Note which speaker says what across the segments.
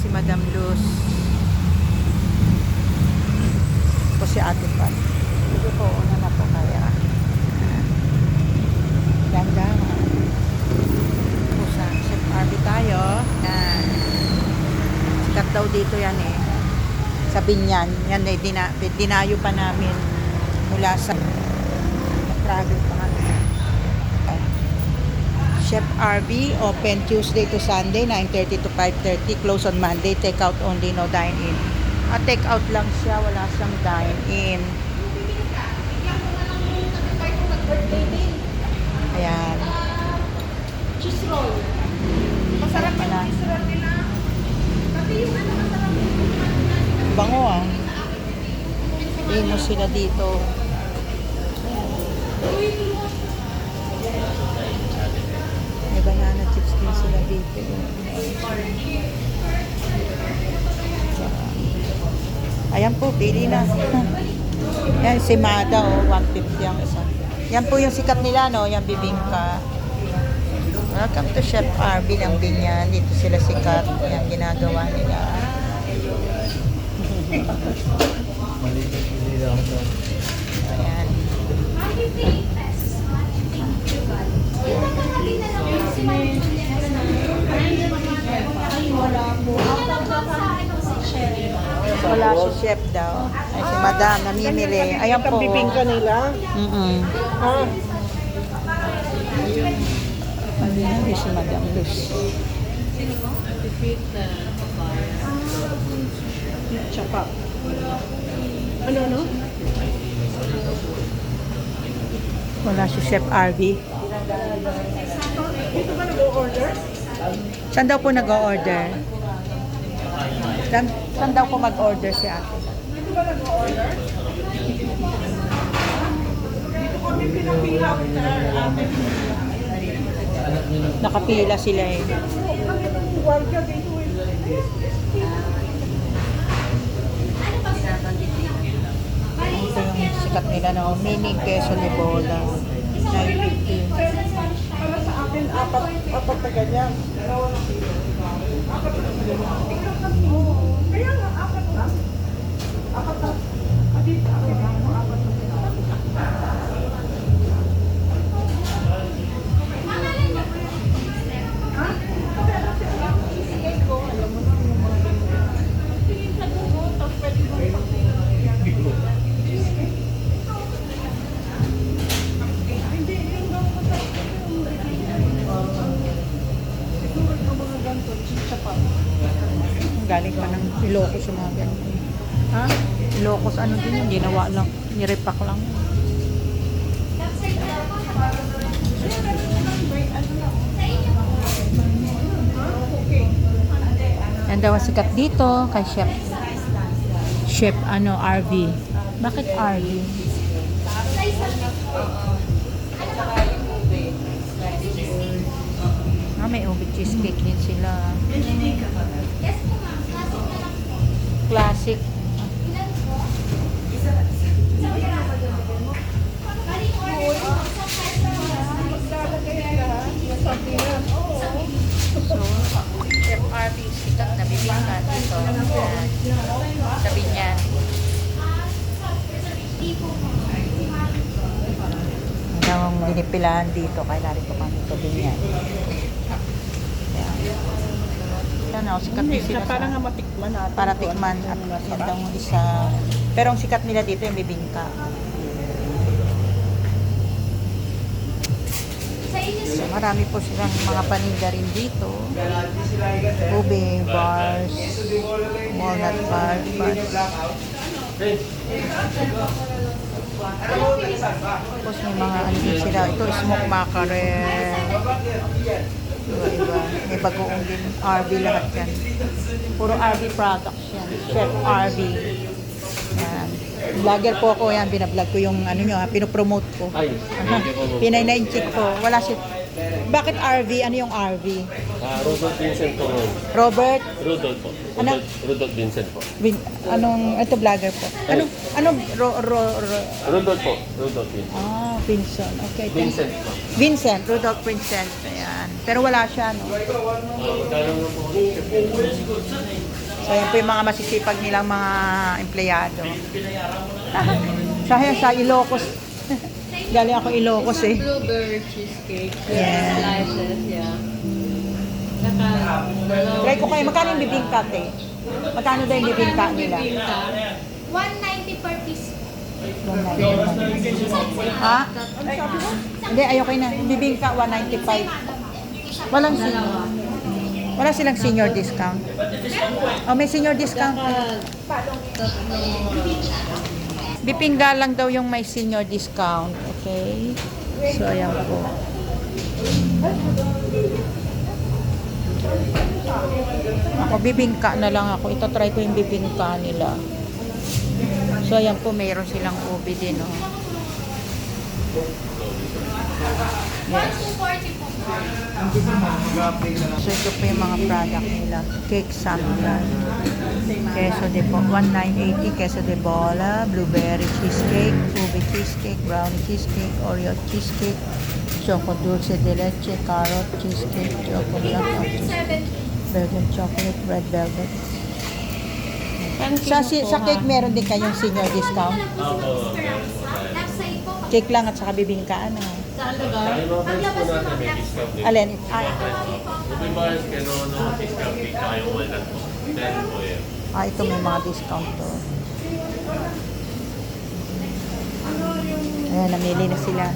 Speaker 1: si Madam Luz. Ito si Ate Pat. Sige po, una na po kaya. Ganda. Pusa. Chef Arby tayo. Yan. Sikat daw dito yan eh. Sa Binyan. Yan eh, dinayo pa namin mula sa travel pa kami. Chef Arby, open Tuesday to Sunday, 9:30 to 5:30. Close on Monday, take out only, no dine-in. Take out lang siya, wala siyang dine-in. Ayan.
Speaker 2: Cheese roll. Masarap yung cheese roll nila. Pati yung ano masarap yung
Speaker 1: Bango ah. Ino sila dito. May banana chips din sila dito. Ayan po, pili na. Yan, si Mada, 150 ang isa. Yan po yung sikat nila, no? Yung bibingka. Welcome to Chef Arby ng Binyan. Dito sila sikat. Yan, ginagawa nila. Ayan. Wala si chef daw. Ay, si Madam, namimili. Ayan po.
Speaker 2: bibingka nila. Ha?
Speaker 1: Ay, si Madam Luz.
Speaker 2: Tsaka. Ano, no?
Speaker 1: Wala si Chef Arby.
Speaker 2: Dito ba nag-order?
Speaker 1: Saan daw po nag-o-order? Saan daw po mag-order si ate?
Speaker 2: Dito ba nag-order? Dito kami pinapila, sir.
Speaker 1: Nakapila sila eh.
Speaker 2: Walga dito eh.
Speaker 1: Ito yung sikat nila, no? Mini queso de bola. 950.
Speaker 2: Para sa akin, apat na ganyan. Kaya nga, apat lang. Apat lang. Adit, akin ako, apat lang. Ha? Sige ko, alam mo na yung mga ganyan. Tingin sa Google, tapos pwede mo hindi, yung gawin ko sa siguro yung mga ganito, chichapa.
Speaker 1: Galing pa ng Ilocos yung mga ganyan. Ha? Ilocos, ano din yun? Ginawa lang. Nirepack lang. Yan daw ang sikat dito kay Chef. Chef RV. Bakit RV? May ube cheesecake din sila. Classic. So, Chef RV, sikat na bibingka dito. Sa Binyan. Ang binipilahan dito, kaya narito kami sa Binyan. Yan o, sikat din sila
Speaker 2: Para nga
Speaker 1: sa,
Speaker 2: matikman natin.
Speaker 1: para tikman at yan daw ang isa. Pero ang sikat nila dito yung bibingka. So, marami po silang mga paninda rin dito. Ube, bars, walnut bars. Tapos may mga ano din sila. Ito, smoke mackerel. Iba-iba. May bagoong din. RV lahat yan. Puro RV products yan. Chef RV. Yan. Vlogger po ako yan. Binablog ko yung ano nyo ha. Pinopromote ko.
Speaker 3: Ay,
Speaker 1: Pinay na yung chick ko. Wala si... Bakit RV? Ano yung RV?
Speaker 3: Rudolph Vincent po.
Speaker 1: Robert?
Speaker 3: Rudolph po.
Speaker 1: Ano?
Speaker 3: Rudolph Vincent po.
Speaker 1: Ito vlogger po. Anong
Speaker 3: Rudolph po. Rudolph Vincent.
Speaker 1: Vincent. Okay.
Speaker 3: Vincent po.
Speaker 1: Vincent. Rudolph Vincent. Ayan. Pero wala siya, no?
Speaker 3: Magkano na po?
Speaker 1: So, yan po yung mga masisipag nilang mga empleyado. Sa Ilocos. Galing ako Ilocos eh.
Speaker 2: Blueberry cheesecake.
Speaker 1: Yeah.
Speaker 2: Slices, yeah. Saka,
Speaker 1: Try ko kayo. Magkano yung bibingka, te? Magkano daw yung bibingka nila?
Speaker 4: 190 per piece.
Speaker 1: 195. Ha? Hindi, ayoko na. Yung bibingka, 195. Walang senior. Wala silang senior discount. Oh, may senior discount. Bipingga lang daw yung may senior discount. Okay? So, ayan po. Ako, bibingka na lang ako. Ito, try ko yung bibingka nila. So, ayan po, mayroon silang ubi din, oh. Yes.
Speaker 4: 240 po.
Speaker 1: So, ito po yung mga product nila. Cake sampler. Queso de 1980, queso de bola, blueberry cheesecake, ube cheesecake, brownie cheesecake, Oreo cheesecake, choco dulce de leche, carrot cheesecake, choco blanco cheesecake,
Speaker 4: 370.
Speaker 1: Belgian chocolate, red velvet. Sa cake meron din kayong senior discount.
Speaker 4: Left side po.
Speaker 1: Cake lang at saka bibingka, ano.
Speaker 2: Saan lugar?
Speaker 4: Paglabas po ng left side.
Speaker 1: Alin? Ay,
Speaker 3: Ube bars, kanono, cheesecake cake, tayo walnut po. 10 po yan.
Speaker 1: ito may mga discount to. Ayan, namili na sila.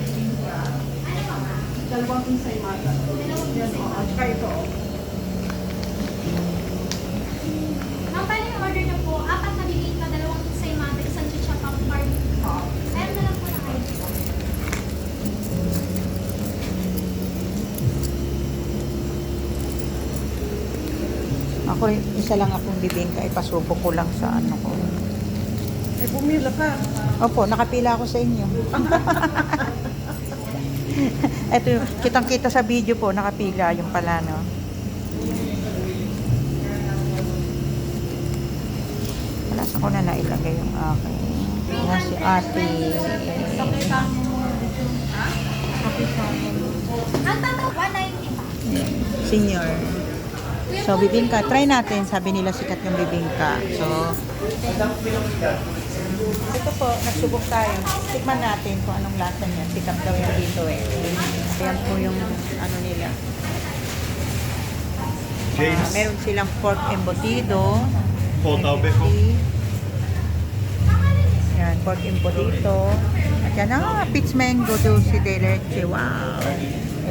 Speaker 4: Ang bali yung order niyo po, 4 na bibig pa, 2 kinsay mother, isang chicha pang party. Meron na lang po na kayo.
Speaker 1: Ako, isa lang akong bibingka, ipasubo ko lang sa ano ko.
Speaker 2: Eh, bumila ka.
Speaker 1: Opo, nakapila ako sa inyo. Ito, kitang-kita sa video po, nakapila yung pala, no? Wala sa ko na nailagay yung akin. Yan si ate.
Speaker 4: Ang tataw, 190 pa.
Speaker 1: Senior. So, bibingka. Try natin. Sabi nila sikat yung bibingka. So, ito po, nagsubok tayo. Tikman natin kung anong lasa niya. Sikat daw yan dito eh. Ayan po yung ano nila. Meron silang pork embutido. Yan, pork embutido. At yan, peach mango dulce de leche. Wow!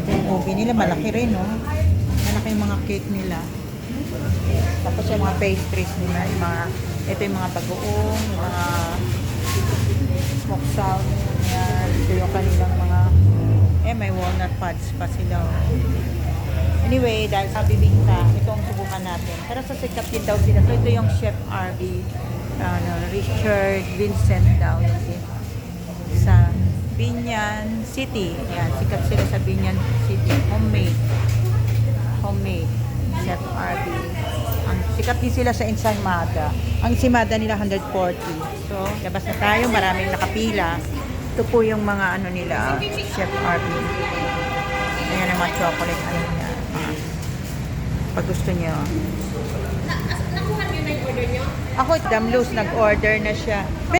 Speaker 1: Ito yung ubi nila. Malaki rin, no? Malaki yung mga cake nila. Tapos yung mga pastries nila. Yung mga, ito yung mga bagoong, yung mga smoked salmon. Yan. Ito yung kanilang mga, may walnut pods pa sila. Anyway, dahil sa bibingka, ito ang subukan natin. Pero sa sikat din daw sila. So, ito yung Chef RB, Richard Vincent daw. Sa Binyan City. Yan, sikat sila sa Binyan City. Homemade. Chef RB. Ang sikat din sila sa Ensaymada. Ang Ensaymada nila 140. So, labas na tayo. Maraming nakapila. Ito po yung mga ano nila, Chef RB. Ayan ang mga chocolate. Ano niya. Pag gusto niyo.
Speaker 4: Nakuha niyo na yung order niyo?
Speaker 1: Ako, Damlus, nag-order na siya.